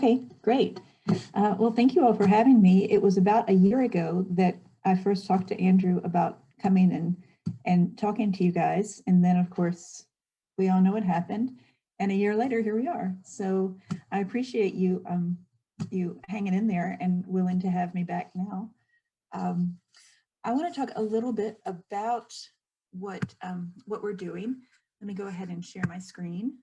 Okay, great. Well, thank you all for having me. It was about a year ago that I first talked to Andrew about coming and talking to you guys. And then, of course, we all know what happened. And a year later, here we are. So I appreciate you you hanging in there and willing to have me back now. I want to talk a little bit about what we're doing. Let me go ahead and share my screen.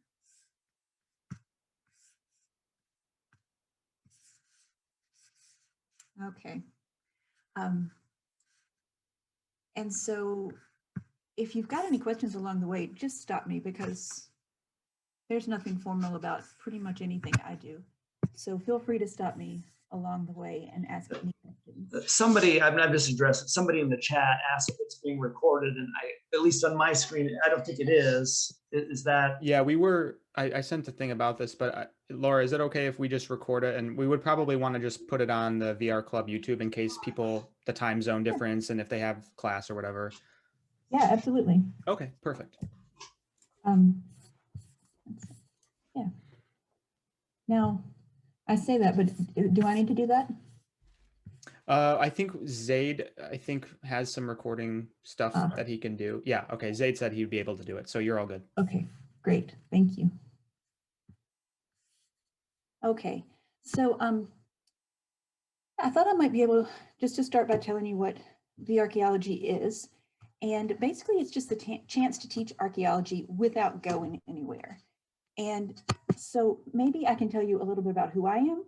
Okay. And so if you've got any questions along the way, just stop me, because there's nothing formal about pretty much anything I do. So feel free to stop me along the way and ask me questions. Somebody, I'm just addressing, somebody in the chat asked if it's being recorded, and at least on my screen, I don't think it is. Is that? Yeah, I sent a thing about this, but Laura, is it okay if we just record it? And we would probably want to just put it on the VR Club YouTube in case people, the time zone difference, and if they have class or whatever. Yeah, absolutely. Okay, perfect. Yeah. Now, I say that, but do I need to do that? I think Zaid, has some recording stuff that he can do. Yeah, okay, Zaid said he'd be able to do it, so you're all good. Okay, great, thank you. Okay, so I thought I might be able just to start by telling you what VRchaeology is. And basically, it's just the chance to teach archaeology without going anywhere. And so maybe I can tell you a little bit about who I am,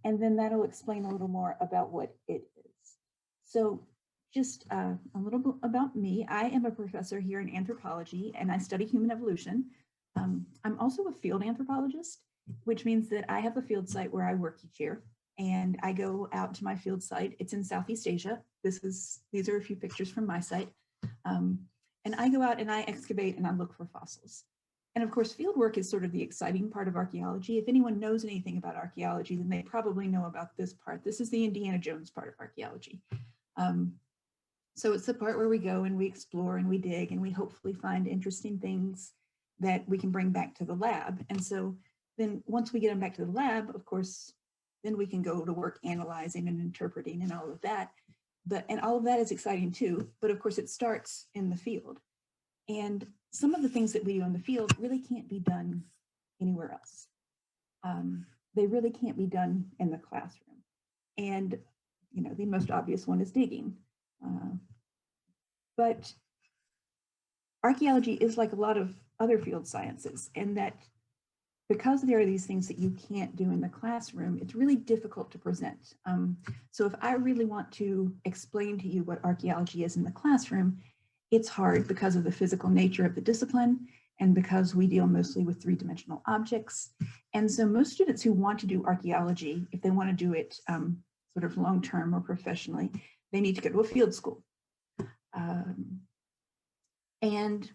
and then that'll explain a little more about what it is. So just a little bit about me. I am a professor here in anthropology, and I study human evolution. I'm also a field anthropologist, which means that I have a field site where I work each year, and I go out to my field site. It's in Southeast Asia. These are a few pictures from my site. And I go out and I excavate and I look for fossils. And of course, field work is sort of the exciting part of archaeology. If anyone knows anything about archaeology, then they probably know about this part. This is the Indiana Jones part of archaeology. So it's the part where we go and we explore and we dig and we hopefully find interesting things that we can bring back to the lab. And so then once we get them back to the lab, of course, then we can go to work analyzing and interpreting and all of that. And all of that is exciting too, but of course it starts in the field. And some of the things that we do in the field really can't be done anywhere else. They really can't be done in the classroom. And the most obvious one is digging. But archaeology is like a lot of other field sciences, and that because there are these things that you can't do in the classroom, it's really difficult to present. So if I really want to explain to you what archaeology is in the classroom, it's hard because of the physical nature of the discipline and because we deal mostly with three-dimensional objects. And so most students who want to do archaeology, if they want to do it sort of long-term or professionally, they need to go to a field school. And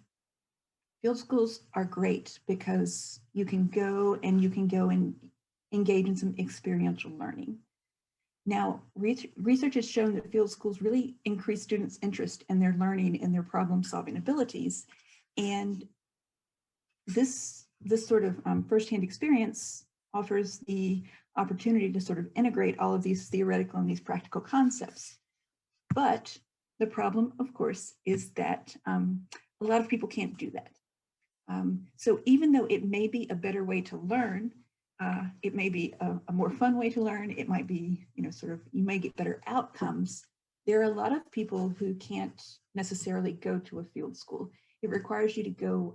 field schools are great because you can go and engage in some experiential learning. Now, research has shown that field schools really increase students' interest in their learning and their problem-solving abilities. And this sort of firsthand experience offers the opportunity to sort of integrate all of these theoretical and these practical concepts. But the problem, of course, is that a lot of people can't do that. So even though it may be a better way to learn, it may be a more fun way to learn, it might be, you may get better outcomes. There are a lot of people who can't necessarily go to a field school. It requires you to go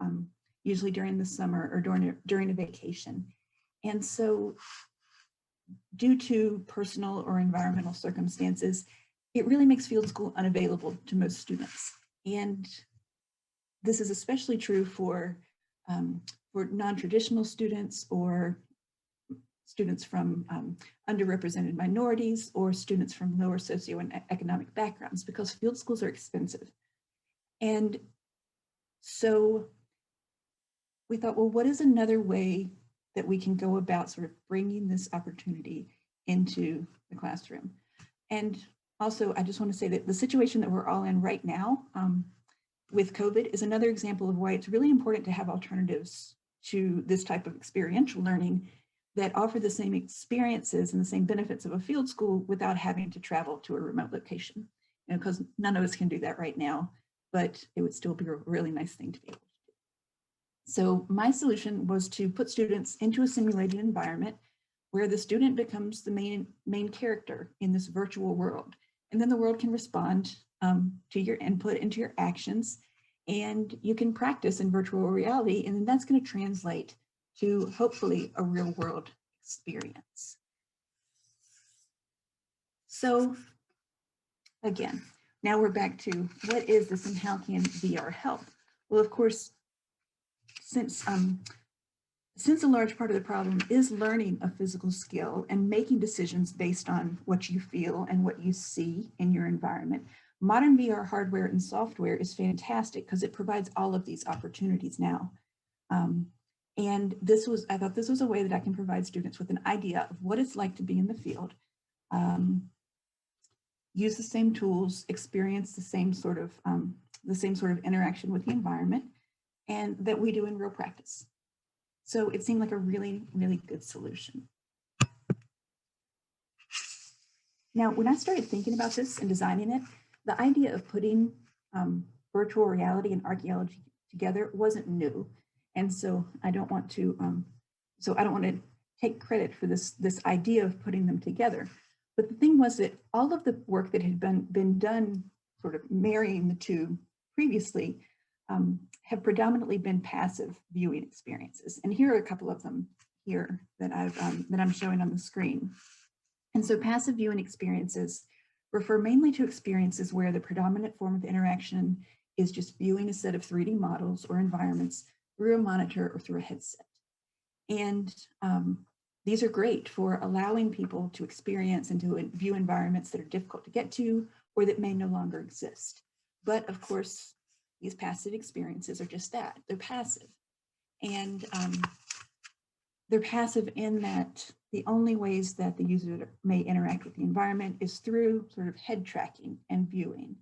usually during the summer or during a vacation. And so due to personal or environmental circumstances, it really makes field school unavailable to most students. And this is especially true for non-traditional students or students from underrepresented minorities or students from lower socioeconomic backgrounds, because field schools are expensive. And so we thought, well, what is another way that we can go about sort of bringing this opportunity into the classroom? And also, I just want to say that the situation that we're all in right now with COVID is another example of why it's really important to have alternatives to this type of experiential learning, that offer the same experiences and the same benefits of a field school without having to travel to a remote location. Because none of us can do that right now, but it would still be a really nice thing to be able to do. So my solution was to put students into a simulated environment where the student becomes the main character in this virtual world. And then the world can respond to your input, into your actions, and you can practice in virtual reality, and then that's going to translate to hopefully a real world experience. So again, now we're back to what is this and how can VR help? Well, of course, since a large part of the problem is learning a physical skill and making decisions based on what you feel and what you see in your environment, modern VR hardware and software is fantastic because it provides all of these opportunities now. And I thought this was a way that I can provide students with an idea of what it's like to be in the field, use the same tools, experience the same sort of interaction with the environment, and that we do in real practice. So it seemed like a really, really good solution. Now, when I started thinking about this and designing it, the idea of putting virtual reality and archaeology together wasn't new. And so I don't want to take credit for this idea of putting them together. But the thing was that all of the work that had been done, sort of marrying the two previously, have predominantly been passive viewing experiences. And here are a couple of them here that I'm showing on the screen. And so passive viewing experiences refer mainly to experiences where the predominant form of interaction is just viewing a set of 3D models or environments through a monitor or through a headset. And these are great for allowing people to experience and to view environments that are difficult to get to or that may no longer exist. But of course, these passive experiences are just that, they're passive. And they're passive in that the only ways that the user may interact with the environment is through sort of head tracking and viewing.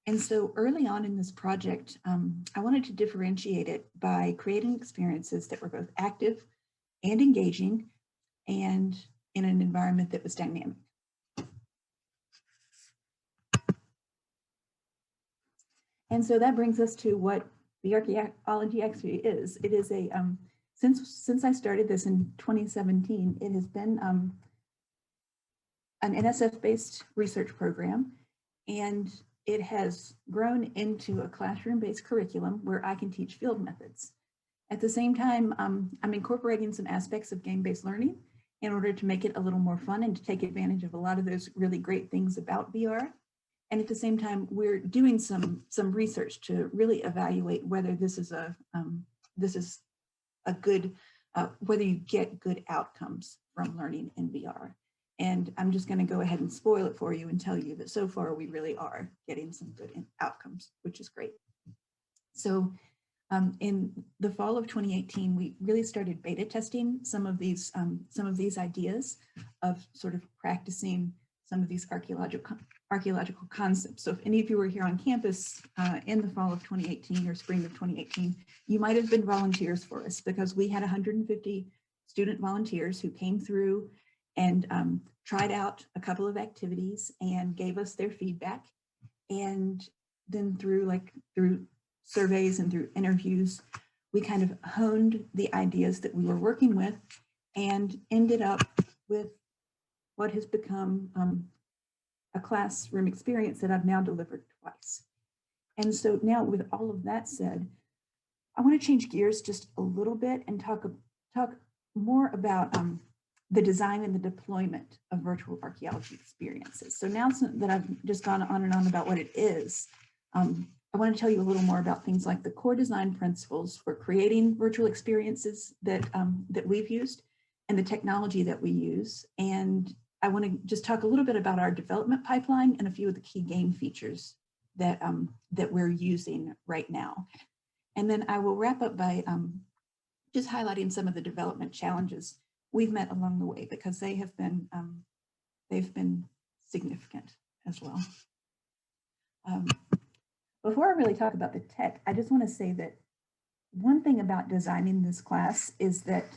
And so early on in this project, I wanted to differentiate it by creating experiences that were both active and engaging and in an environment that was dynamic. And so that brings us to what VRchaeology actually is. It is a, since I started this in 2017, it has been an NSF-based research program, and it has grown into a classroom-based curriculum where I can teach field methods. At the same time, I'm incorporating some aspects of game-based learning in order to make it a little more fun and to take advantage of a lot of those really great things about VR. And at the same time, we're doing some research to really evaluate whether this is a good, whether you get good outcomes from learning in VR. And I'm just going to go ahead and spoil it for you and tell you that so far we really are getting some good outcomes, which is great. So in the fall of 2018, we really started beta testing some of these ideas of sort of practicing some of these archaeological concepts. So if any of you were here on campus in the fall of 2018 or spring of 2018, you might have been volunteers for us because we had 150 student volunteers who came through and tried out a couple of activities and gave us their feedback. And then through surveys and through interviews, we kind of honed the ideas that we were working with and ended up with what has become a classroom experience that I've now delivered twice. And so now with all of that said, I want to change gears just a little bit and talk more about the design and the deployment of virtual archaeology experiences. So now that I've just gone on and on about what it is, I want to tell you a little more about things like the core design principles for creating virtual experiences that we've used and the technology that we use. And I want to just talk a little bit about our development pipeline and a few of the key game features that we're using right now. And then I will wrap up by just highlighting some of the development challenges we've met along the way, because they've been significant as well. Before I really talk about the tech, I just want to say that one thing about designing this class is that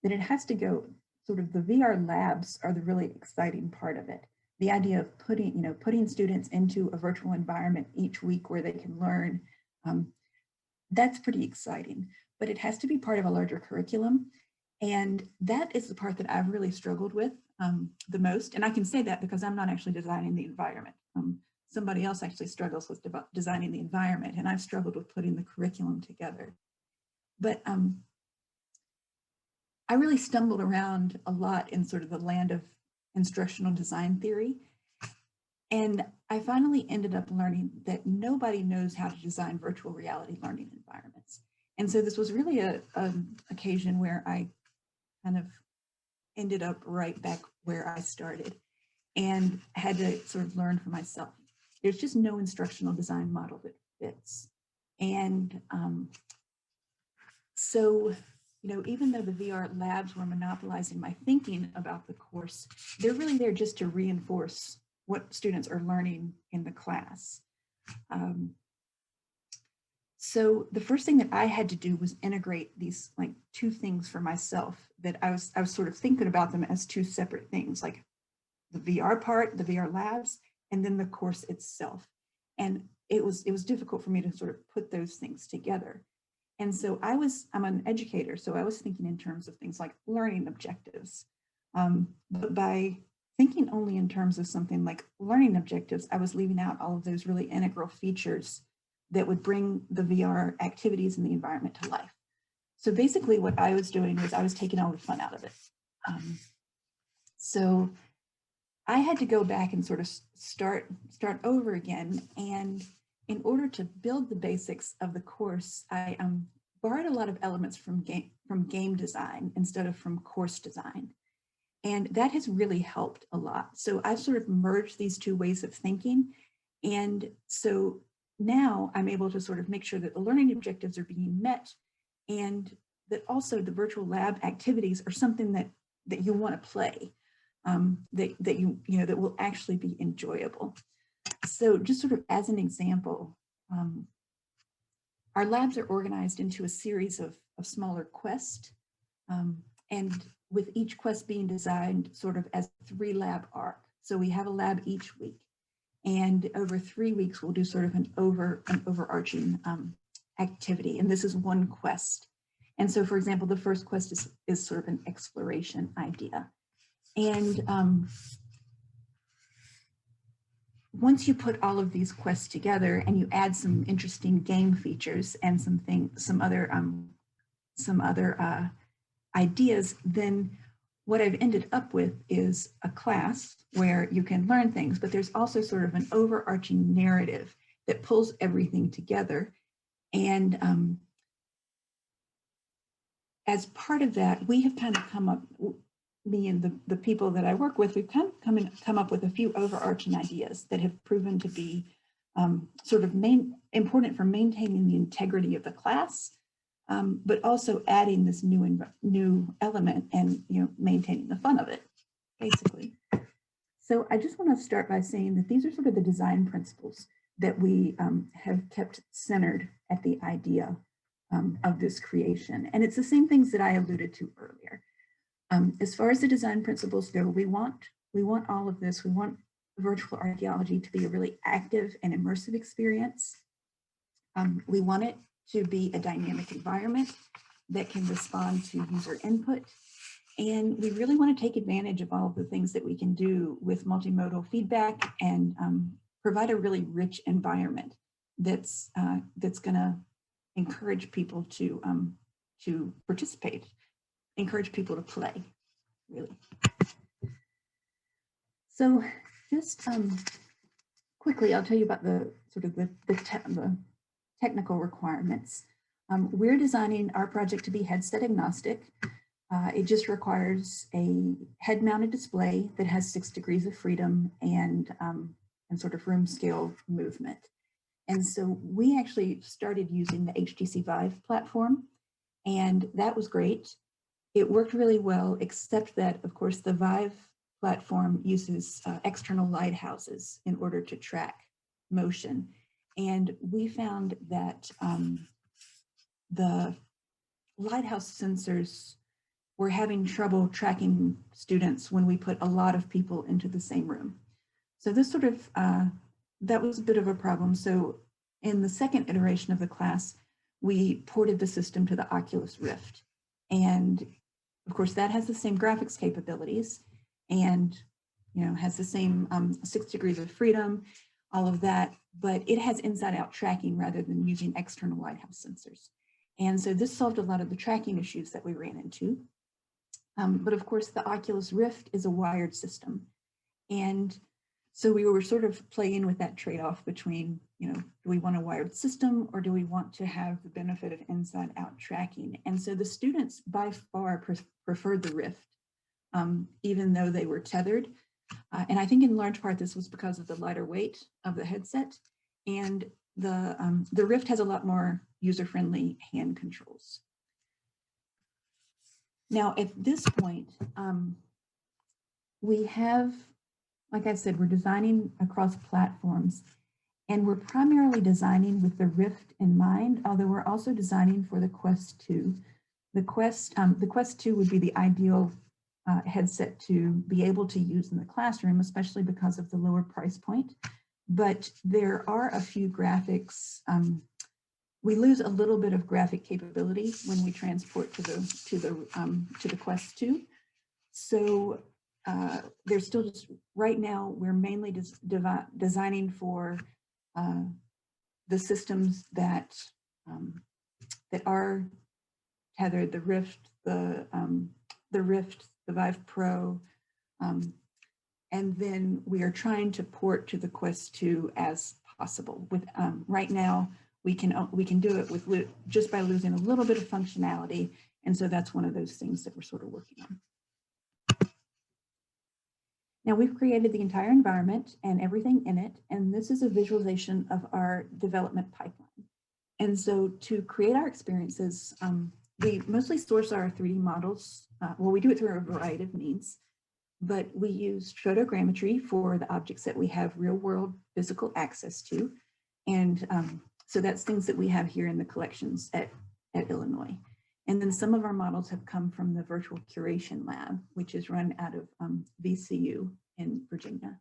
that it has to go, sort of the VR labs are the really exciting part of it. The idea of putting students into a virtual environment each week where they can learn, that's pretty exciting, but it has to be part of a larger curriculum. And that is the part that I've really struggled with the most. And I can say that because I'm not actually designing the environment. Somebody else actually struggles with designing the environment, and I've struggled with putting the curriculum together. But I really stumbled around a lot in sort of the land of instructional design theory. And I finally ended up learning that nobody knows how to design virtual reality learning environments. And so this was really an occasion where I kind of ended up right back where I started and had to sort of learn for myself. There's just no instructional design model that fits. And so, even though the VR labs were monopolizing my thinking about the course, they're really there just to reinforce what students are learning in the class. So the first thing that I had to do was integrate these like two things for myself that I was sort of thinking about them as two separate things, like the VR part, the VR labs, and then the course itself. And it was difficult for me to sort of put those things together. And so I'm an educator, so I was thinking in terms of things like learning objectives. But by thinking only in terms of something like learning objectives, I was leaving out all of those really integral features that would bring the VR activities in the environment to life. So basically what I was doing was I was taking all the fun out of it. So I had to go back and sort of start over again. And in order to build the basics of the course, I borrowed a lot of elements from game design instead of from course design. And that has really helped a lot. So I've sort of merged these two ways of thinking. And so now I'm able to sort of make sure that the learning objectives are being met and that also the virtual lab activities are something that you want to play, that will actually be enjoyable. So just sort of as an example, our labs are organized into a series of smaller quests, and with each quest being designed sort of as a 3-lab arc. So we have a lab each week, and over 3 weeks we'll do sort of an overarching activity, and this is one quest. And so, for example, the first quest is sort of an exploration idea. And once you put all of these quests together and you add some interesting game features and some other ideas, then what I've ended up with is a class where you can learn things, but there's also sort of an overarching narrative that pulls everything together. And as part of that, we have kind of come up, me and the people that I work with, we've kind of come up with a few overarching ideas that have proven to be sort of important for maintaining the integrity of the class, but also adding this new element and maintaining the fun of it, basically. So I just want to start by saying that these are sort of the design principles that we have kept centered at the idea of this creation. And it's the same things that I alluded to earlier. As far as the design principles go, we want all of this. We want virtual archaeology to be a really active and immersive experience. We want it to be a dynamic environment that can respond to user input. And we really want to take advantage of all of the things that we can do with multimodal feedback and provide a really rich environment that's going to encourage people to participate, encourage people to play, really. So just quickly, I'll tell you about the sort of the technical requirements. We're designing our project to be headset agnostic. It just requires a head-mounted display that has 6 degrees of freedom and sort of room scale movement. And so we actually started using the HTC Vive platform, and that was great. It worked really well, except that, of course, the Vive platform uses external lighthouses in order to track motion. And we found that the lighthouse sensors were having trouble tracking students when we put a lot of people into the same room. So this sort of, that was a bit of a problem. So in the second iteration of the class, we ported the system to the Oculus Rift. And of course, that has the same graphics capabilities and has the same 6 degrees of freedom, all of that, but it has inside out tracking rather than using external lighthouse sensors. And so this solved a lot of the tracking issues that we ran into. But of course, the Oculus Rift is a wired system. And so we were sort of playing with that trade-off between, do we want a wired system or do we want to have the benefit of inside out tracking? And so the students by far preferred the Rift, even though they were tethered. And I think in large part, this was because of the lighter weight of the headset, and the Rift has a lot more user-friendly hand controls. Now, at this point, we have, like I said, we're designing across platforms, and we're primarily designing with the Rift in mind, although we're also designing for the Quest 2. The Quest 2 would be the ideal headset to be able to use in the classroom, especially because of the lower price point. But there are a few graphics. We lose a little bit of graphic capability when we transport to the Quest 2. So there's still just, right now, we're mainly designing for the systems that are tethered, the Rift, the Vive Pro, and then we are trying to port to the Quest 2 as possible. With right now, we can do it with just by losing a little bit of functionality, and so that's one of those things that we're sort of working on. Now we've created the entire environment and everything in it, and this is a visualization of our development pipeline. And so to create our experiences, we mostly source our 3D models. Well, we do it through a variety of means, but we use photogrammetry for the objects that we have real world physical access to. And so that's things that we have here in the collections at Illinois. And then some of our models have come from the Virtual Curation Lab, which is run out of VCU in Virginia.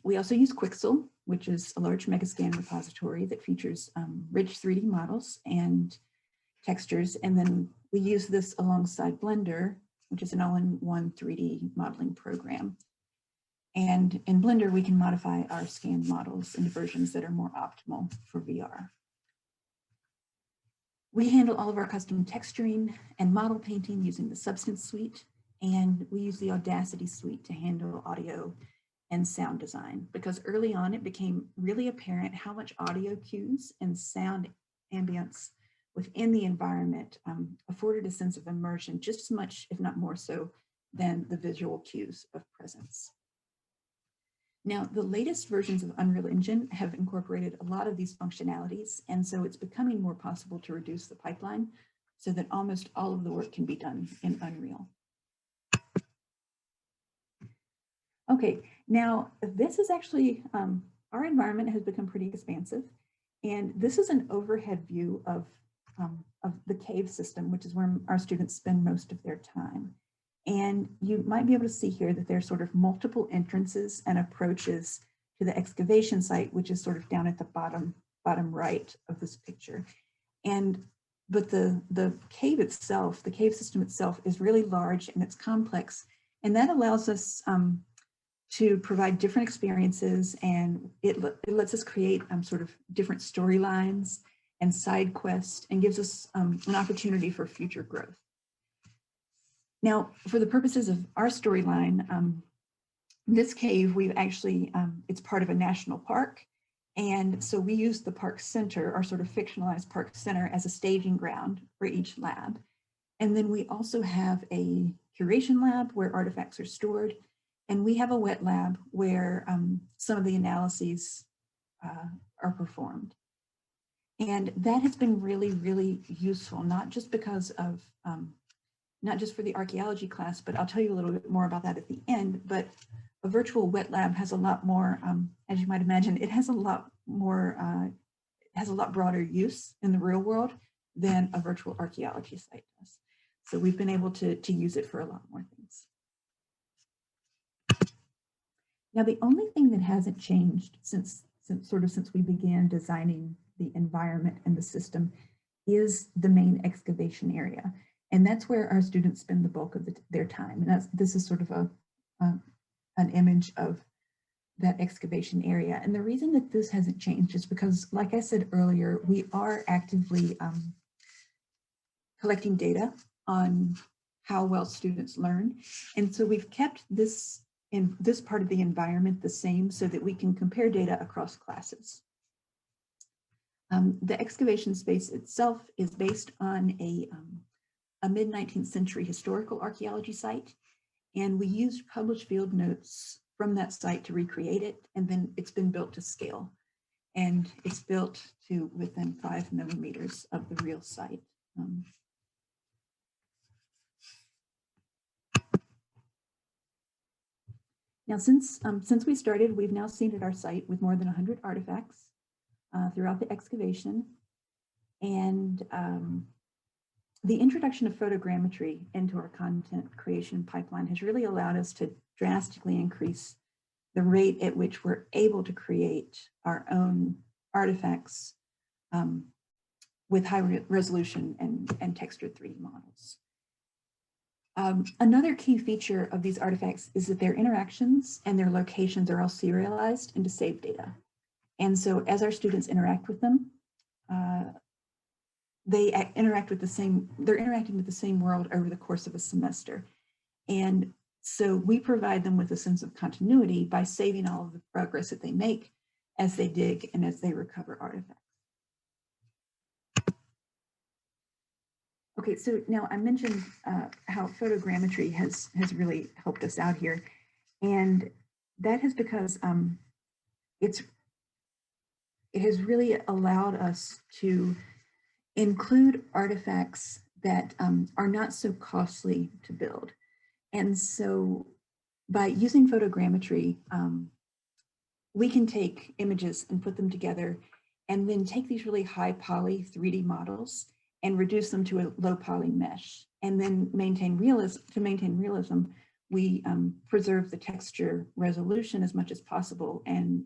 We also use Quixel, which is a large megascan repository that features rich 3D models and textures. And then we use this alongside Blender, which is an all-in-one 3D modeling program. And in Blender, we can modify our scanned models into versions that are more optimal for VR. We handle all of our custom texturing and model painting using the Substance Suite, and we use the Audacity Suite to handle audio and sound design, because early on it became really apparent how much audio cues and sound ambience within the environment afforded a sense of immersion just as much, if not more so, than the visual cues of presence. Now, the latest versions of Unreal Engine have incorporated a lot of these functionalities, and so it's becoming more possible to reduce the pipeline so that almost all of the work can be done in Unreal. Okay, now this is actually, our environment has become pretty expansive, and this is an overhead view of the cave system, which is where our students spend most of their time. And you might be able to see here that there's sort of multiple entrances and approaches to the excavation site, which is sort of down at the bottom right of this picture. But the cave itself, the cave system itself, is really large and it's complex, and that allows us to provide different experiences, and it lets us create sort of different storylines and side quests, and gives us an opportunity for future growth. Now, for the purposes of our storyline, this cave, we've actually, it's part of a national park. And so we use the park center, our sort of fictionalized park center, as a staging ground for each lab. And then we also have a curation lab where artifacts are stored. And we have a wet lab where some of the analyses are performed. And that has been really, really useful, not just because of, not just for the archaeology class, but I'll tell you a little bit more about that at the end. But a virtual wet lab has a lot more, as you might imagine, it has a lot more, has a lot broader use in the real world than a virtual archaeology site does. So we've been able to use it for a lot more things. Now, the only thing that hasn't changed since we began designing the environment and the system is the main excavation area. And that's where our students spend the bulk of their time. And this is sort of an image of that excavation area. And the reason that this hasn't changed is because, like I said earlier, we are actively collecting data on how well students learn. And so we've kept this part of the environment the same so that we can compare data across classes. The excavation space itself is based on a mid-19th century historical archaeology site. And we used published field notes from that site to recreate it. And then it's been built to scale. And it's built to within 5 millimeters of the real site. Now, since we started, we've now seen at our site with more than 100 artifacts throughout the excavation. And the introduction of photogrammetry into our content creation pipeline has really allowed us to drastically increase the rate at which we're able to create our own artifacts with high resolution and textured 3D models. Another key feature of these artifacts is that their interactions and their locations are all serialized into saved data. And so as our students interact with them, they're interacting with the same world over the course of a semester. And so we provide them with a sense of continuity by saving all of the progress that they make as they dig and as they recover artifacts. Okay, so now I mentioned how photogrammetry has really helped us out here. And that is because it has really allowed us to include artifacts that are not so costly to build. And so by using photogrammetry, we can take images and put them together and then take these really high poly 3D models and reduce them to a low poly mesh. And then maintain realism, we preserve the texture resolution as much as possible, and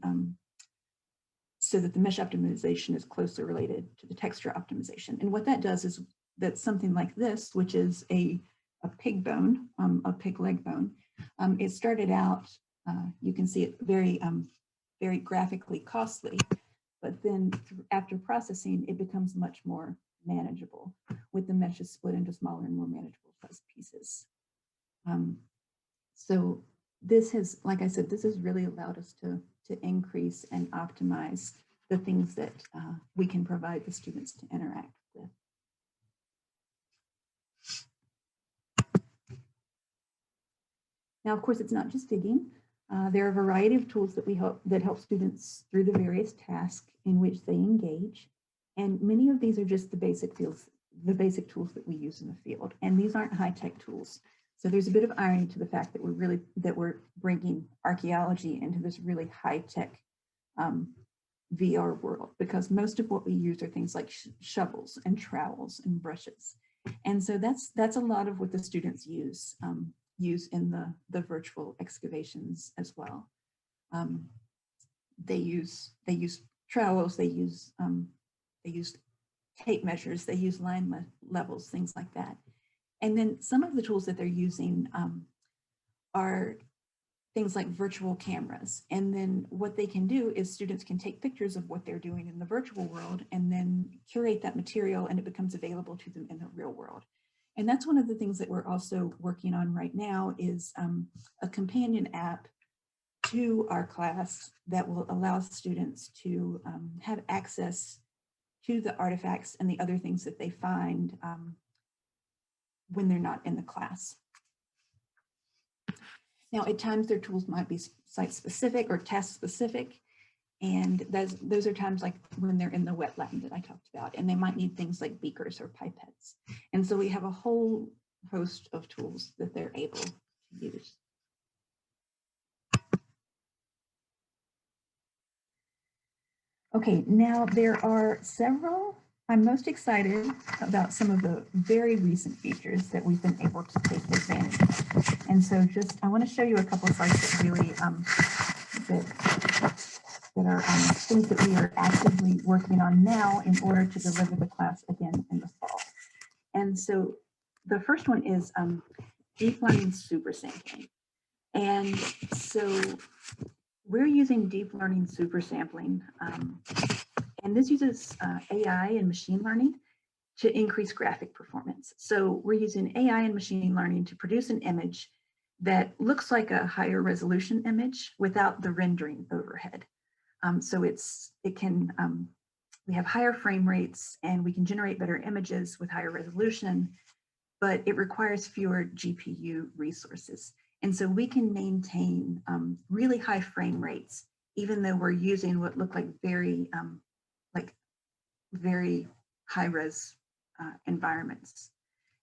so that the mesh optimization is closely related to the texture optimization. And what that does is that something like this, which is a pig bone, a pig leg bone, it started out, you can see it very graphically costly, but then after processing, it becomes much more manageable with the meshes split into smaller and more manageable pieces. So this has, like I said, this has really allowed us to increase and optimize the things that we can provide the students to interact with. Now, of course, it's not just digging. There are a variety of tools that help students through the various tasks in which they engage. And many of these are just the basic tools that we use in the field. And these aren't high-tech tools. So there's a bit of irony to the fact that we're bringing archaeology into this really high-tech VR world, because most of what we use are things like shovels and trowels and brushes. And so that's a lot of what the students use in the virtual excavations as well. They use trowels, they use tape measures, they use line levels, things like that. And then some of the tools that they're using are things like virtual cameras. And then what they can do is students can take pictures of what they're doing in the virtual world and then curate that material, and it becomes available to them in the real world. And that's one of the things that we're also working on right now is a companion app to our class that will allow students to have access to the artifacts and the other things that they find when they're not in the class. Now, at times their tools might be site-specific or task-specific, and those are times like when they're in the wet lab that I talked about, and they might need things like beakers or pipettes. And so we have a whole host of tools that they're able to use. Okay, now there are several I'm most excited about some of the very recent features that we've been able to take advantage of. And so I want to show you a couple of sites that really, that are things that we are actively working on now in order to deliver the class again in the fall. And so the first one is deep learning super sampling. And so we're using deep learning super sampling. And this uses AI and machine learning to increase graphic performance. So we're using AI and machine learning to produce an image that looks like a higher resolution image without the rendering overhead. We have higher frame rates and we can generate better images with higher resolution, but it requires fewer GPU resources. And so we can maintain really high frame rates, even though we're using what look like very high res environments.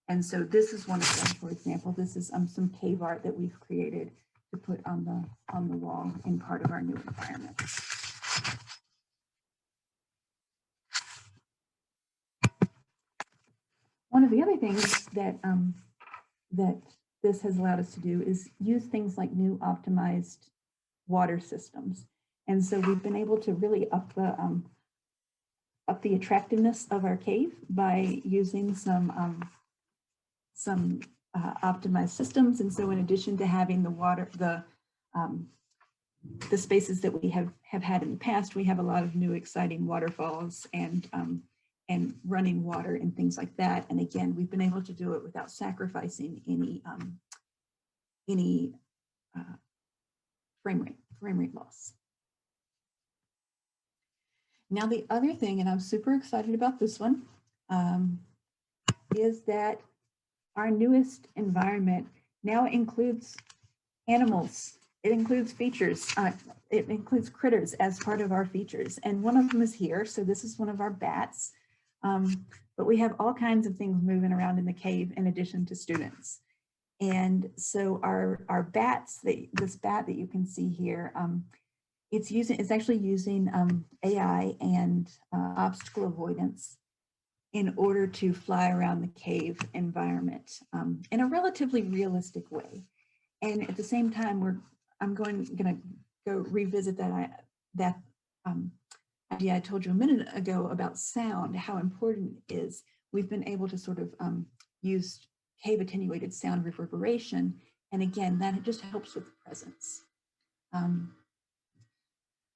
And so this is one of them, for example. This is some cave art that we've created to put on the wall in part of our new environment. One of the other things that that this has allowed us to do is use things like new optimized water systems. And so we've been able to really up the attractiveness of our cave by using some optimized systems. And so in addition to having the water, the spaces that we have had in the past, we have a lot of new exciting waterfalls and running water and things like that. And again, we've been able to do it without sacrificing any frame rate loss. Now the other thing, and I'm super excited about this one, is that our newest environment now includes animals. It includes features. It includes critters as part of our features. And one of them is here. So this is one of our bats. But we have all kinds of things moving around in the cave in addition to students. And so our bats, this bat that you can see here, it's actually using AI and obstacle avoidance in order to fly around the cave environment in a relatively realistic way. And at the same time, I'm gonna go revisit that idea I told you a minute ago about sound, how important it is. We've been able to sort of use cave attenuated sound reverberation. And again, that just helps with the presence.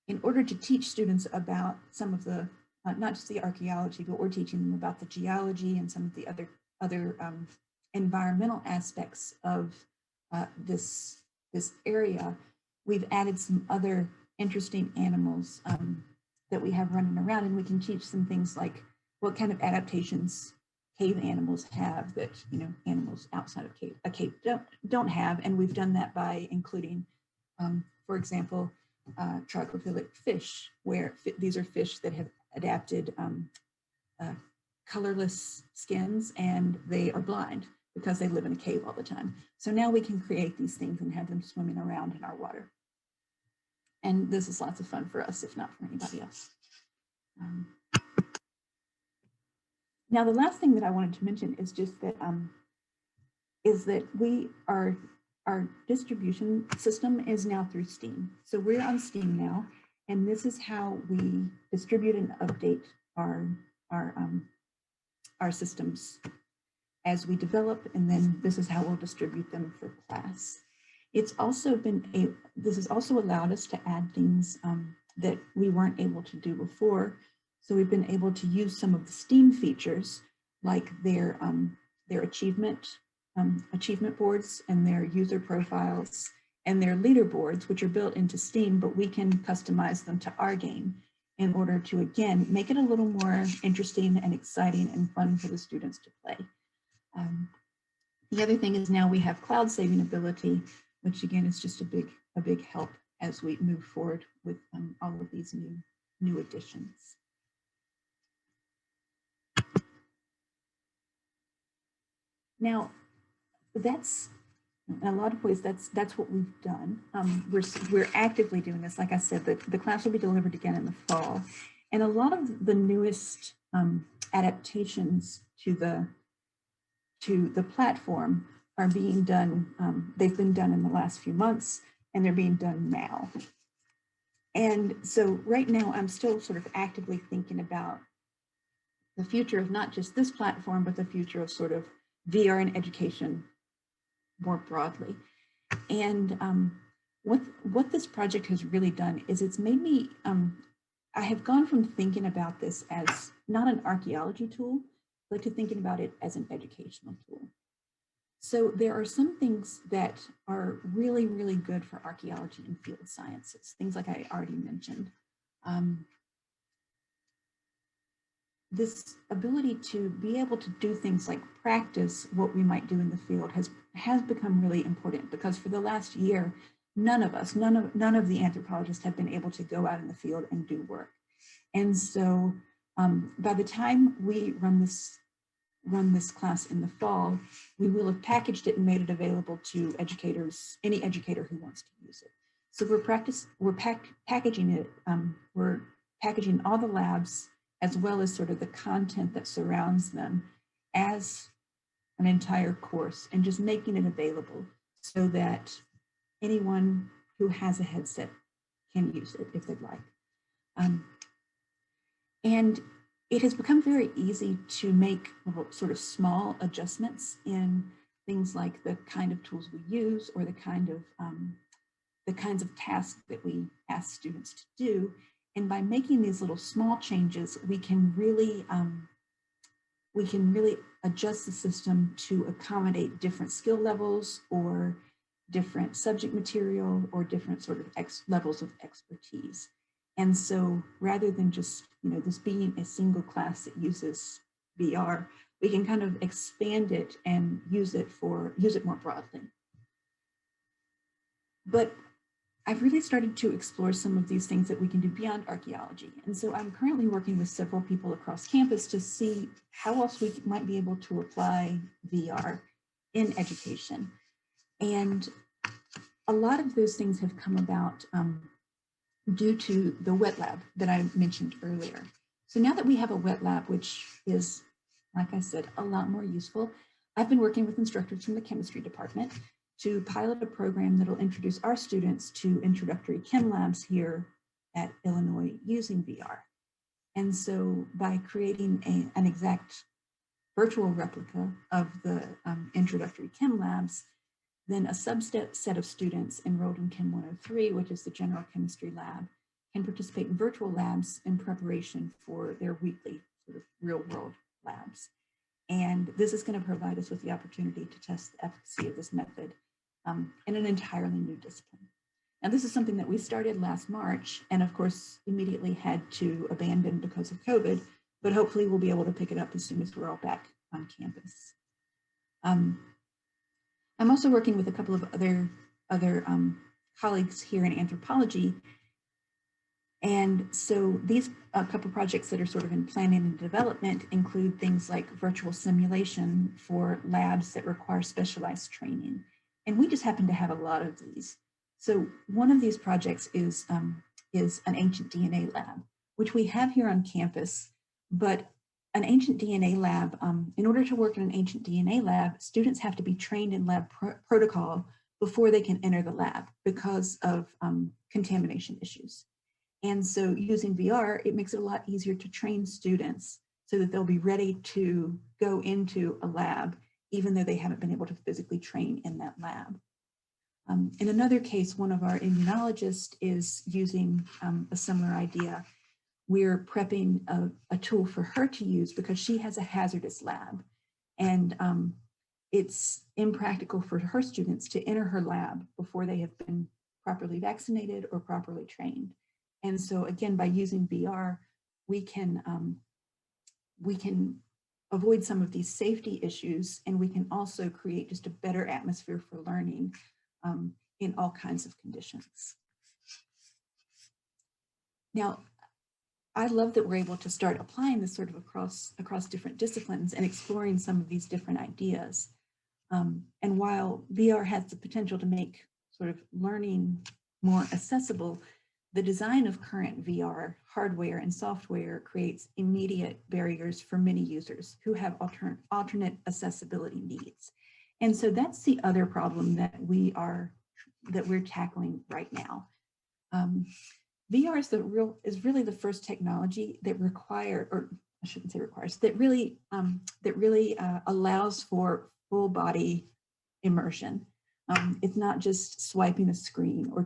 In order to teach students about some of the, not just the archaeology, but we're teaching them about the geology and some of the other environmental aspects of this area, we've added some other interesting animals that we have running around, and we can teach some things like what kind of adaptations cave animals have that animals outside of a cave don't have. And we've done that by including, for example, trochophilic fish, where these are fish that have adapted colorless skins and they are blind because they live in a cave all the time. So now we can create these things and have them swimming around in our water. And this is lots of fun for us, if not for anybody else. Now, the last thing that I wanted to mention is just that our distribution system is now through Steam. So we're on Steam now, and this is how we distribute and update our systems as we develop, and then this is how we'll distribute them for class. It's also this has also allowed us to add things that we weren't able to do before. So we've been able to use some of the Steam features, like their achievement boards and their user profiles and their leaderboards, which are built into Steam, but we can customize them to our game in order to, again, make it a little more interesting and exciting and fun for the students to play. The other thing is now we have cloud saving ability, which again is just a big help as we move forward with all of these new additions. Now, that's in a lot of ways that's what we've done. We're actively doing this. Like I said, the class will be delivered again in the fall, and a lot of the newest adaptations to the platform are being done. They've been done in the last few months, and they're being done now. And so right now, I'm still sort of actively thinking about the future of not just this platform, but the future of sort of VR in education more broadly. And what this project has really done is it's made me, I have gone from thinking about this as not an archaeology tool, but to thinking about it as an educational tool. So there are some things that are really, really good for archaeology and field sciences, things like I already mentioned. This ability to be able to do things like practice what we might do in the field has become really important, because for the last year, none of the anthropologists have been able to go out in the field and do work. And so by the time we run this class in the fall, we will have packaged it and made it available to educators, any educator who wants to use it. So we're packaging it, we're packaging all the labs as well as sort of the content that surrounds them as an entire course, and just making it available so that anyone who has a headset can use it if they'd like. And it has become very easy to make sort of small adjustments in things like the kind of tools we use, or the kinds of tasks that we ask students to do. And by making these little small changes, we can really adjust the system to accommodate different skill levels, or different subject material, or different sort of levels of expertise. And so rather than just, this being a single class that uses VR, we can kind of expand it and use it more broadly. But I've really started to explore some of these things that we can do beyond archaeology. And so I'm currently working with several people across campus to see how else we might be able to apply VR in education. And a lot of those things have come about due to the wet lab that I mentioned earlier. So now that we have a wet lab, which is, like I said, a lot more useful, I've been working with instructors from the chemistry department to pilot a program that will introduce our students to introductory chem labs here at Illinois using VR. And so by creating an exact virtual replica of the introductory chem labs, then a subset of students enrolled in Chem 103, which is the general chemistry lab, can participate in virtual labs in preparation for their weekly sort of real world labs. And this is going to provide us with the opportunity to test the efficacy of this method in an entirely new discipline. Now, this is something that we started last March, and of course, immediately had to abandon because of COVID, but hopefully we'll be able to pick it up as soon as we're all back on campus. I'm also working with a couple of other colleagues here in anthropology. And so these couple projects that are sort of in planning and development include things like virtual simulation for labs that require specialized training. And we just happen to have a lot of these. So one of these projects is an ancient DNA lab, which we have here on campus. But an ancient DNA lab, in order to work in an ancient DNA lab, students have to be trained in lab protocol before they can enter the lab because of contamination issues. And so using VR, it makes it a lot easier to train students so that they'll be ready to go into a lab, even though they haven't been able to physically train in that lab. In another case, one of our immunologists is using a similar idea. We're prepping a tool for her to use because she has a hazardous lab. And it's impractical for her students to enter her lab before they have been properly vaccinated or properly trained. And so again, by using VR, we can avoid some of these safety issues, and we can also create just a better atmosphere for learning in all kinds of conditions. Now, I love that we're able to start applying this sort of across different disciplines and exploring some of these different ideas. And while VR has the potential to make sort of learning more accessible, the design of current VR hardware and software creates immediate barriers for many users who have alternate accessibility needs. And so that's the other problem that we're tackling right now. VR is really the first technology that I shouldn't say requires, that really allows for full body immersion. It's not just swiping a screen or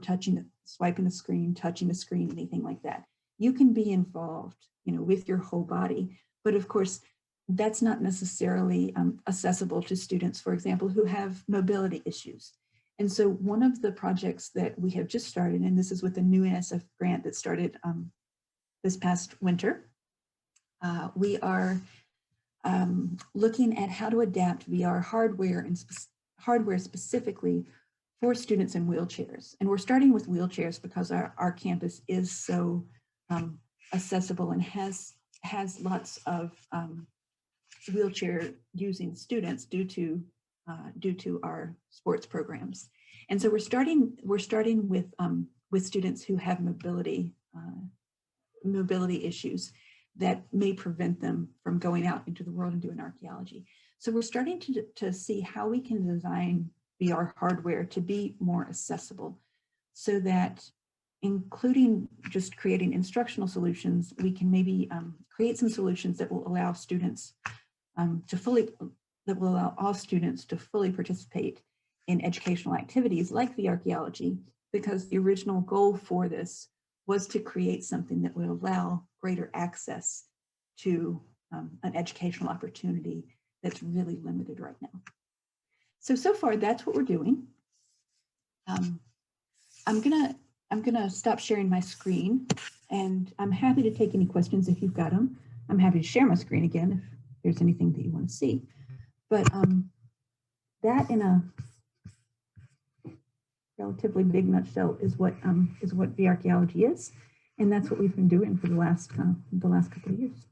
swiping the screen, touching the screen, anything like that. You can be involved, with your whole body. But of course, that's not necessarily accessible to students, for example, who have mobility issues. And so one of the projects that we have just started, and this is with a new NSF grant that started this past winter, we are looking at how to adapt VR hardware and hardware specifically for students in wheelchairs. And we're starting with wheelchairs because our campus is so accessible and has lots of wheelchair using students due to our sports programs. And so we're starting with students who have mobility issues that may prevent them from going out into the world and doing archaeology. So we're starting to see how we can design VR hardware to be more accessible, so that, including just creating instructional solutions, we can maybe create some solutions that will allow students that will allow all students to fully participate in educational activities like VRchaeology, because the original goal for this was to create something that would allow greater access to an educational opportunity that's really limited right now. So far, that's what we're doing. I'm gonna stop sharing my screen, and I'm happy to take any questions if you've got them. I'm happy to share my screen again if there's anything that you want to see. But that, in a relatively big nutshell, is what VRchaeology is, and that's what we've been doing for the last couple of years.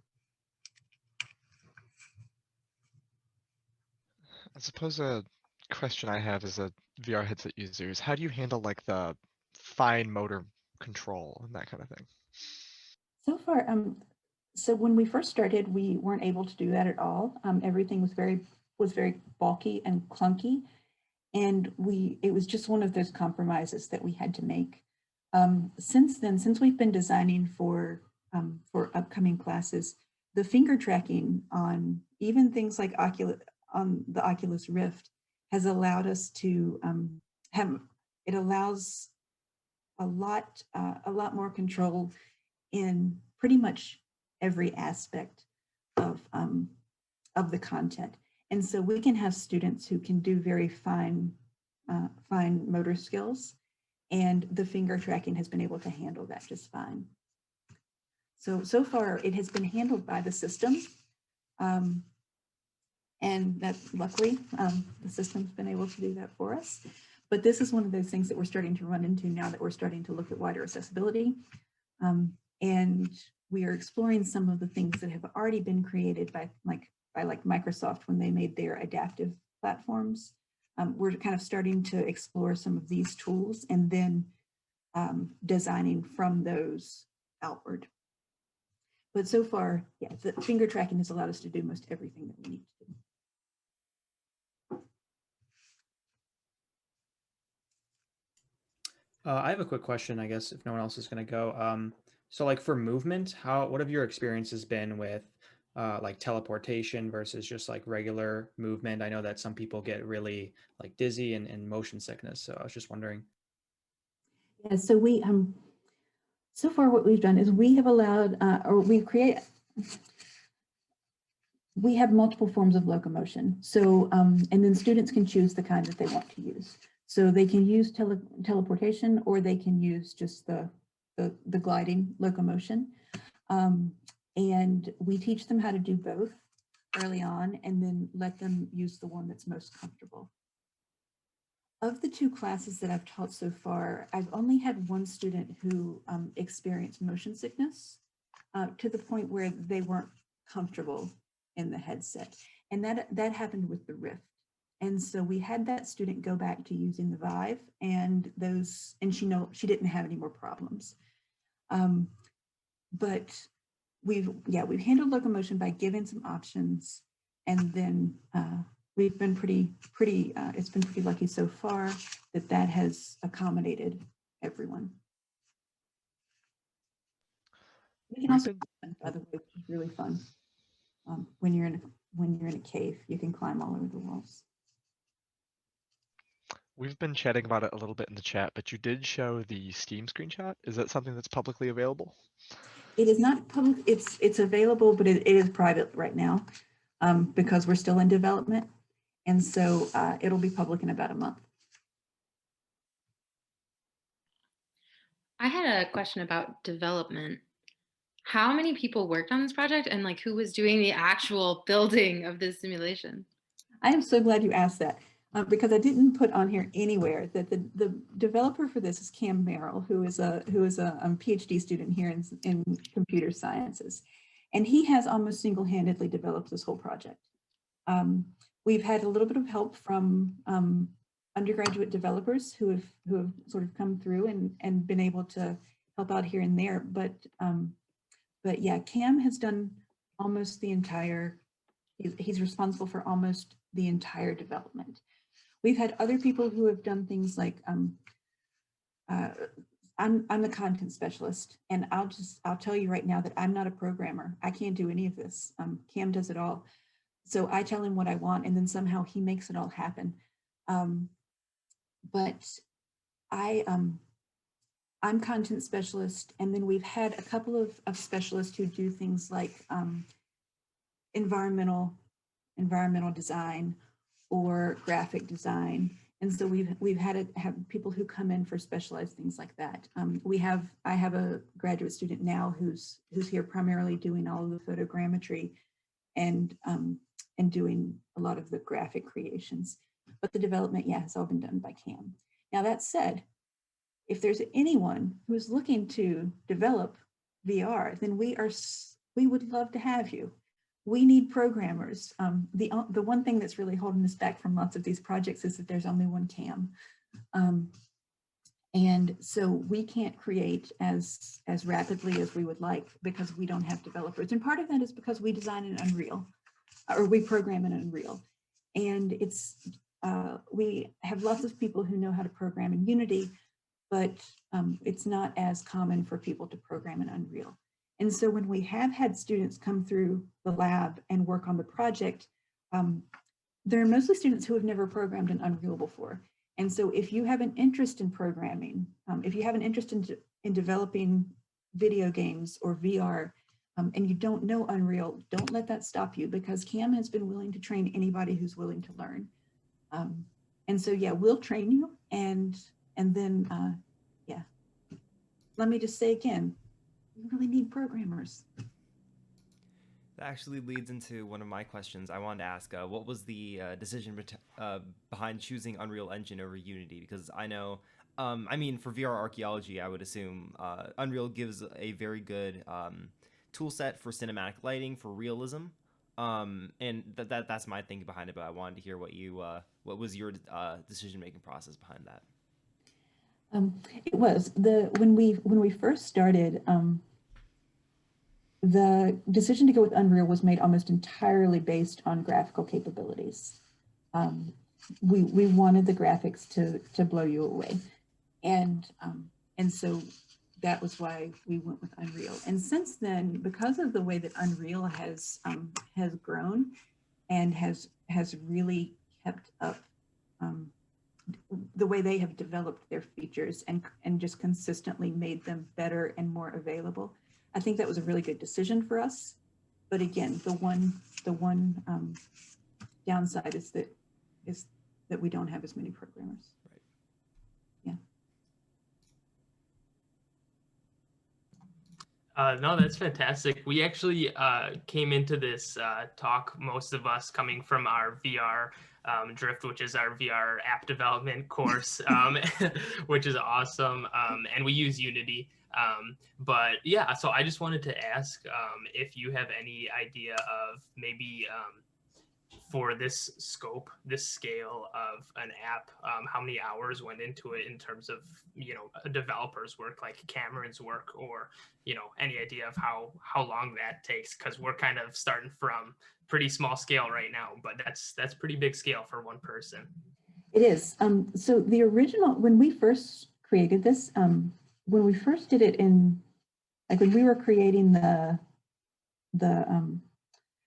I suppose a question I have as a VR headset user is, how do you handle like the fine motor control and that kind of thing? So far, so when we first started, we weren't able to do that at all. Everything was very bulky and clunky, and it was just one of those compromises that we had to make. Since then, since we've been designing for upcoming classes, the finger tracking on even things like on the Oculus Rift has allowed us to it allows a lot more control in pretty much every aspect of the content. And so we can have students who can do very fine motor skills, and the finger tracking has been able to handle that just fine. So far it has been handled by the system, and that luckily the system's been able to do that for us. But this is one of those things that we're starting to run into now that we're starting to look at wider accessibility. And we are exploring some of the things that have already been created by Microsoft when they made their adaptive platforms. We're kind of starting to explore some of these tools and then designing from those outward. But so far, yeah, the finger tracking has allowed us to do most everything that we need to do. I have a quick question, I guess, if no one else is going to go. So like for movement, what have your experiences been with like teleportation versus just like regular movement? I know that some people get really like dizzy and motion sickness. So I was just wondering. Yeah, so we so far what we've done is we have allowed we have multiple forms of locomotion. So and then students can choose the kind that they want to use. So they can use teleportation, or they can use just the gliding locomotion. And we teach them how to do both early on, and then let them use the one that's most comfortable. Of the 2 classes that I've taught so far, I've only had one student who experienced motion sickness to the point where they weren't comfortable in the headset. And that happened with the Rift. And so we had that student go back to using the Vive, and she didn't have any more problems. But we've handled locomotion by giving some options, and then we've been pretty it's been pretty lucky so far that has accommodated everyone. We can also climb, by the way, which is really fun. When you're in a cave, you can climb all over the walls. We've been chatting about it a little bit in the chat, but you did show the Steam screenshot. Is that something that's publicly available? It is not public. It's available, but it is private right now because we're still in development, and so it'll be public in about a month. I had a question about development. How many people worked on this project, and like who was doing the actual building of this simulation? I am so glad you asked that because I didn't put on here anywhere that the developer for this is Cam Merrill, who is a PhD student here in computer sciences, and he has almost single-handedly developed this whole project. We've had a little bit of help from undergraduate developers who have sort of come through and been able to help out here and there, but yeah, Cam has done almost the entire. He's responsible for almost the entire development. We've had other people who have done things like I'm the content specialist, and I'll tell you right now that I'm not a programmer. I can't do any of this. Cam does it all. So I tell him what I want, and then somehow he makes it all happen. But I'm content specialist, and then we've had a couple of specialists who do things like environmental design or graphic design, and so we've had to have people who come in for specialized things like that. I have a graduate student now who's here primarily doing all of the photogrammetry and doing a lot of the graphic creations, but the development, yeah, has all been done by Cam. Now that said, if there's anyone who's looking to develop VR, then we would love to have you. We need programmers. The one thing that's really holding us back from lots of these projects is that there's only one Cam. And so we can't create as rapidly as we would like because we don't have developers. And part of that is because we design in Unreal, or we program in Unreal. And we have lots of people who know how to program in Unity, but it's not as common for people to program in Unreal. And so when we have had students come through the lab and work on the project, they're mostly students who have never programmed in Unreal before. And so if you have an interest in programming, if you have an interest in developing video games or VR, and you don't know Unreal, don't let that stop you, because Cam has been willing to train anybody who's willing to learn. And so, yeah, we'll train you, and then, yeah. Let me just say again, we really need programmers. That actually leads into one of my questions. I wanted to ask, what was the decision behind choosing Unreal Engine over Unity? Because I know, I mean, for VR archaeology, I would assume Unreal gives a very good tool set for cinematic lighting, for realism. And that's my thinking behind it, but I wanted to hear what was your decision-making process behind that? It was when we first started, the decision to go with Unreal was made almost entirely based on graphical capabilities. We wanted the graphics to blow you away, and so that was why we went with Unreal. And since then, because of the way that Unreal has grown and has really kept up the way they have developed their features and just consistently made them better and more available, I think that was a really good decision for us. But again, the one downside is that we don't have as many programmers. Right. Yeah. No, that's fantastic. We actually came into this talk, most of us coming from our VR Drift, which is our VR app development course, which is awesome. And we use Unity. But yeah, so I just wanted to ask if you have any idea of maybe for this scope, this scale of an app, how many hours went into it in terms of, a developer's work, like Cameron's work, or, any idea of how long that takes? Because we're kind of starting from pretty small scale right now, but that's pretty big scale for one person. It is. So the original, when we first created this, when we first did it in, like when we were creating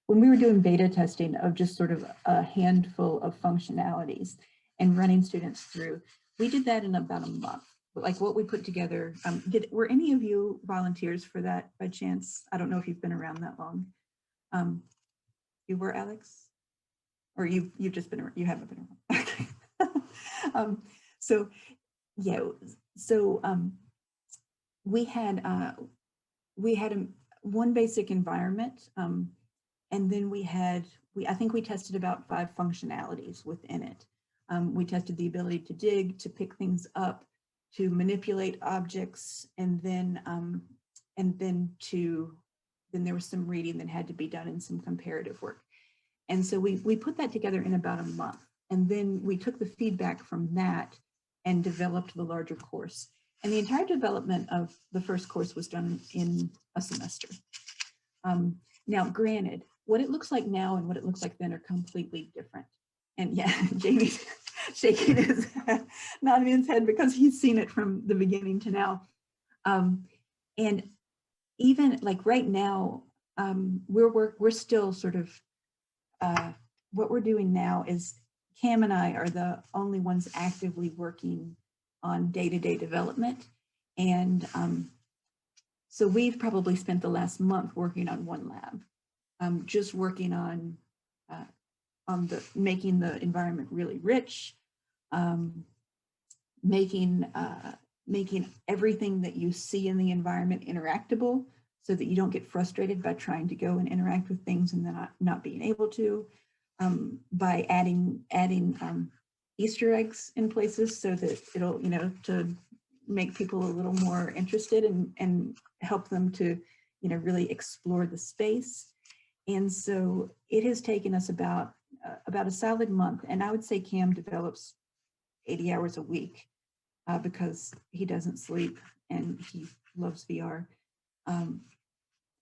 when we were doing beta testing of just sort of a handful of functionalities and running students through, we did that in about a month. But like what we put together, were any of you volunteers for that by chance? I don't know if you've been around that long. You were, Alex? Or you've just been around, you haven't been around. Okay. So yeah, so we had one basic environment, and then I think we tested about 5 functionalities within it. We tested the ability to dig, to pick things up, to manipulate objects, and then there was some reading that had to be done and some comparative work. And so we put that together in about a month. And then we took the feedback from that and developed the larger course. And the entire development of the first course was done in a semester. Now, granted, what it looks like now and what it looks like then are completely different. And yeah, Jamie's shaking his head, nodding his head because he's seen it from the beginning to now. And even like right now, we're still sort of, what we're doing now is Cam and I are the only ones actively working on day-to-day development. And so we've probably spent the last month working on one lab, just working on making the environment really rich, making everything that you see in the environment interactable so that you don't get frustrated by trying to go and interact with things and then not being able to, by adding Easter eggs in places so that it'll, to make people a little more interested and help them to, really explore the space. And so it has taken us about a solid month. And I would say Cam develops 80 hours a week because he doesn't sleep and he loves VR.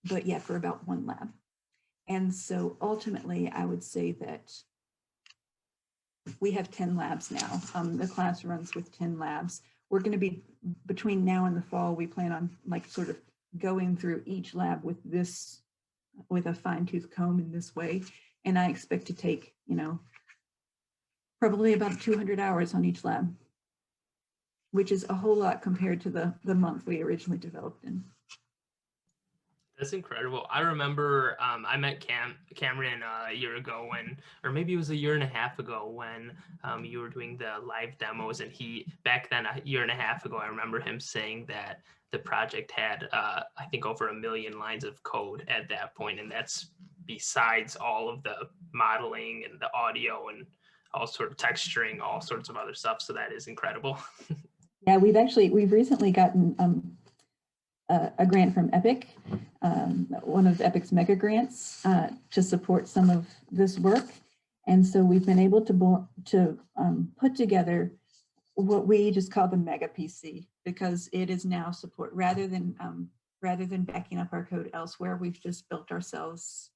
But yeah, for about one lab. And so ultimately, I would say that we have 10 labs now. The class runs with 10 labs. We're going to be, between now and the fall, we plan on like sort of going through each lab with a fine-tooth comb in this way. And I expect to take, probably about 200 hours on each lab, which is a whole lot compared to the month we originally developed in. That's incredible. I remember I met Cameron a year ago or maybe it was a year and a half ago when you were doing the live demos, and back then, a year and a half ago, I remember him saying that the project had, I think, over 1 million lines of code at that point, and that's besides all of the modeling and the audio and all sort of texturing, all sorts of other stuff. So that is incredible. Yeah, we've recently gotten a grant from Epic, one of Epic's mega grants, to support some of this work. And so we've been able to put together what we just call the mega PC, because it is now support, rather than backing up our code elsewhere, we've just built ourselves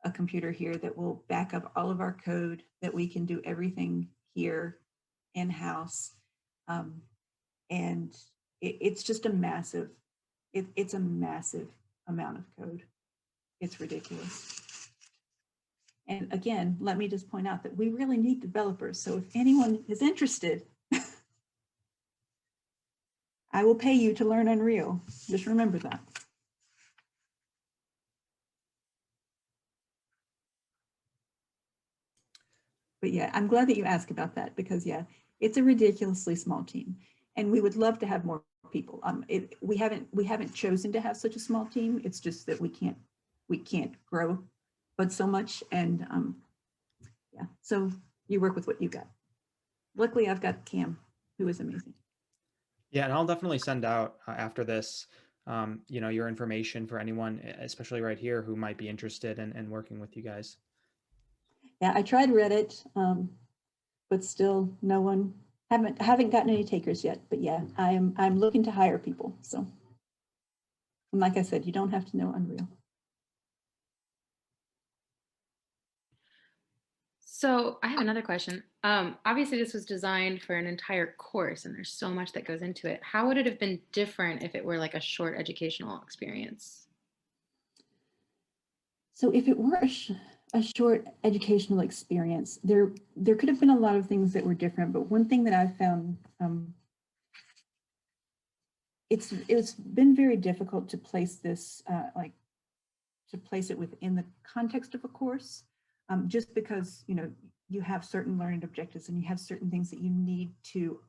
a computer here that will back up all of our code, that we can do everything here in-house. And it's just a massive, it's a massive amount of code. It's ridiculous. And again, let me just point out that we really need developers. So if anyone is interested, I will pay you to learn Unreal. Just remember that. But yeah, I'm glad that you asked about that, because yeah, it's a ridiculously small team, and we would love to have more people. We haven't chosen to have such a small team. It's just that we can't grow but so much, and yeah. So you work with what you got. Luckily, I've got Cam, who is amazing. Yeah, and I'll definitely send out after this, your information for anyone, especially right here, who might be interested in working with you guys. Yeah, I tried Reddit, but still no one, haven't gotten any takers yet. But yeah, I'm looking to hire people. So, and like I said, you don't have to know Unreal. So I have another question. Obviously, this was designed for an entire course, and there's so much that goes into it. How would it have been different if it were like a short educational experience? So if it were a short educational experience, there could have been a lot of things that were different. But one thing that I've found, it's been very difficult to place this to place it within the context of a course, just because you have certain learning objectives and you have certain things that you need to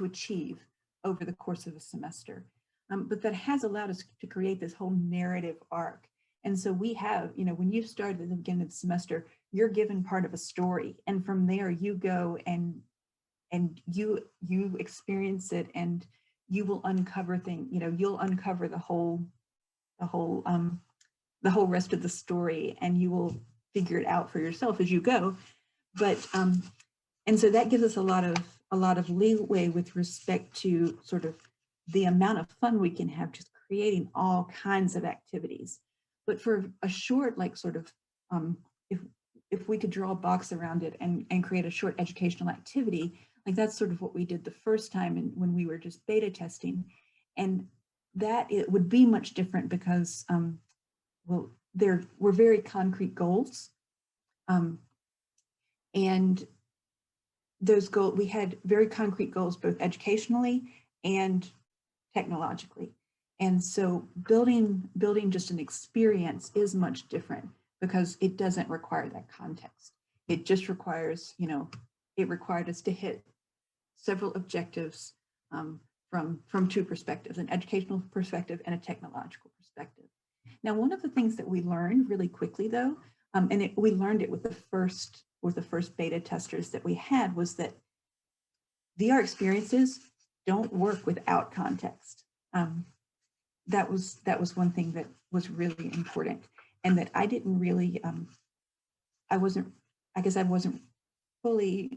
achieve over the course of a semester. But that has allowed us to create this whole narrative arc. And so we have, when you start at the beginning of the semester, you're given part of a story, and from there you go and you experience it, and you will uncover things. You'll uncover the whole rest of the story, and you will figure it out for yourself as you go. But and so that gives us a lot of leeway with respect to sort of the amount of fun we can have just creating all kinds of activities. But for a short, like sort of, if we could draw a box around it and create a short educational activity, like that's sort of what we did the first time when we were just beta testing. And that it would be much different because, well, there were very concrete goals. And those goals, we had very concrete goals, both educationally and technologically. And so building just an experience is much different because it doesn't require that context. It just requires, it required us to hit several objectives from two perspectives, an educational perspective and a technological perspective. Now, one of the things that we learned really quickly, though, we learned it with the first beta testers that we had, was that VR experiences don't work without context. That was one thing that was really important, and that I didn't really, I wasn't fully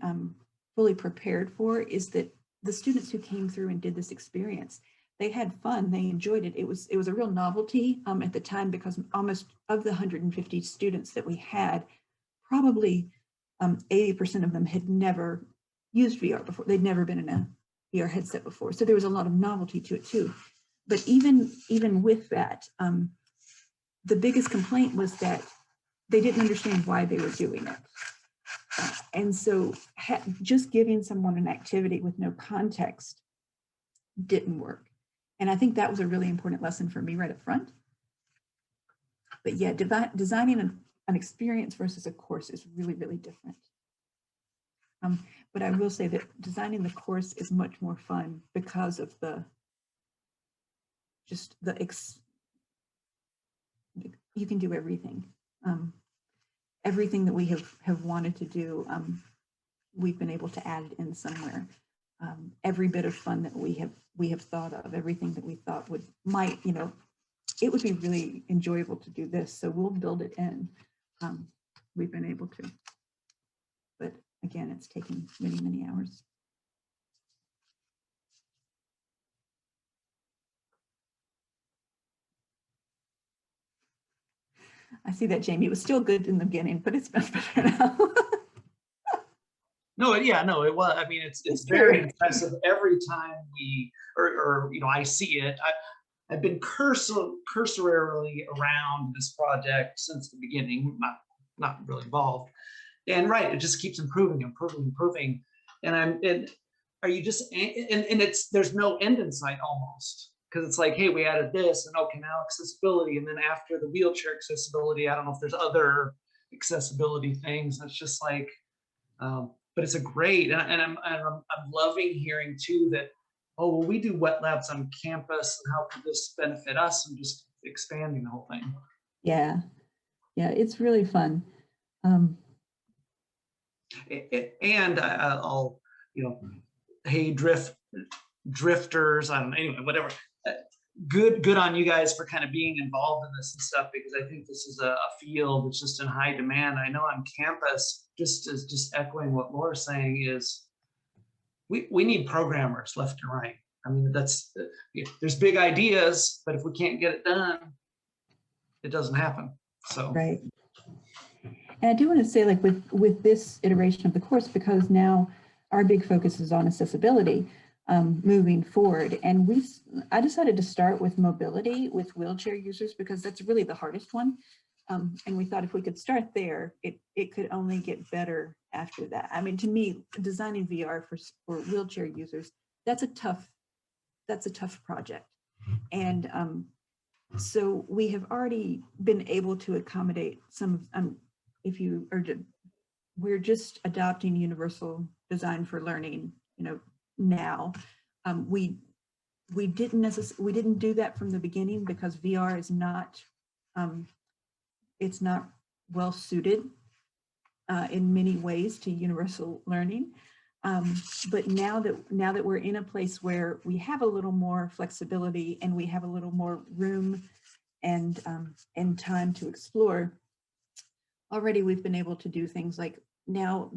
prepared for, is that the students who came through and did this experience, they had fun, they enjoyed it. It was a real novelty at the time, because almost of the 150 students that we had, probably 80% of them had never used VR before. They'd never been in a VR headset before. So there was a lot of novelty to it too. But even with that, the biggest complaint was that they didn't understand why they were doing it. And so just giving someone an activity with no context didn't work. And I think that was a really important lesson for me right up front. But yeah, designing an experience versus a course is really, really different. But I will say that designing the course is much more fun because of you can do everything. Everything that we have wanted to do, we've been able to add it in somewhere. Every bit of fun that we have thought of, everything that we thought it would be really enjoyable to do this, so we'll build it in. We've been able to, but again, it's taken many, many hours. I see that, Jamie. It was still good in the beginning, but it's much better now. No, yeah, no, it was. I mean, it's very impressive every time I see it. I've been cursorily around this project since the beginning, not really involved. And right, it just keeps improving. And are you just, and there's no end in sight almost, because it's like, hey, we added this, and okay, now accessibility, and then after the wheelchair accessibility, I don't know if there's other accessibility things. It's just like, but it's a great, and I'm loving hearing too that, oh, well, we do wet labs on campus, and how could this benefit us, and just expanding the whole thing. Yeah, it's really fun. And I'll, hey, drifters, I don't know, anyway, whatever. good on you guys for kind of being involved in this and stuff, because I think this is a field that's just in high demand. I know on campus, just echoing what Laura's saying, is we need programmers left and right. I mean, there's big ideas, but if we can't get it done, it doesn't happen. So Right. And I do want to say, like, with this iteration of the course, because now our big focus is on accessibility moving forward. And I decided to start with mobility with wheelchair users, because that's really the hardest one. And we thought if we could start there, it could only get better after that. I mean, to me, designing VR for wheelchair users, that's a tough project. And so we have already been able to accommodate some of, we're just adopting universal design for learning, now. We didn't do that from the beginning because VR is not, it's not well suited in many ways to universal learning. But now that we're in a place where we have a little more flexibility and we have a little more room and time to explore, already we've been able to do things like, now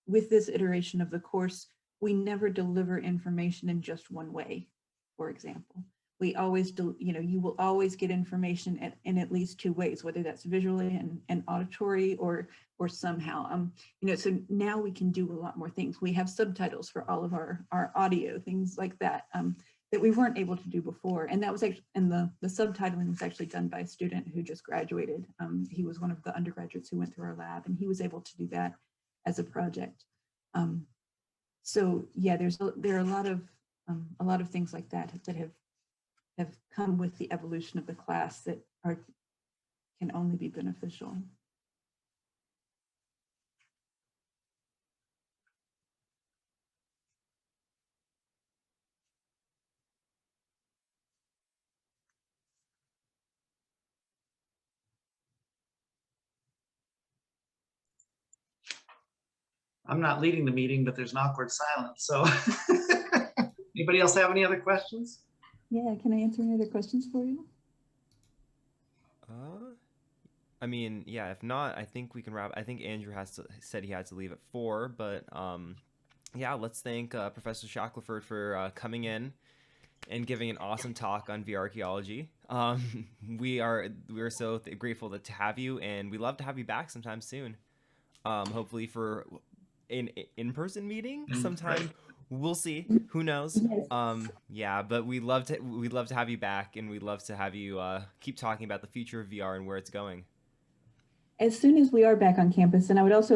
with this iteration of the course, we never deliver information in just one way. For example, we always do, you will always get information in at least two ways, whether that's visually and auditory or somehow, so now we can do a lot more things. We have subtitles for all of our audio, things like that, that we weren't able to do before. And that was actually, and the subtitling was actually done by a student who just graduated. He was one of the undergraduates who went through our lab, and he was able to do that as a project. So yeah, there are a lot of things like that have come with the evolution of the class that can only be beneficial. I'm not leading the meeting, but there's an awkward silence. So anybody else have any other questions? Yeah, can I answer any other questions for you? I mean, yeah, if not, I think we can wrap. I think Andrew said he had to leave at 4, but yeah, let's thank Professor Shackelford for coming in and giving an awesome talk on VRchaeology. We are so grateful to have you, and we love to have you back sometime soon. Hopefully for an in-person meeting sometime. We'll see. Who knows? Yeah, but we'd love to have you back, and we'd love to have you keep talking about the future of VR and where it's going. As soon as we are back on campus, and I would also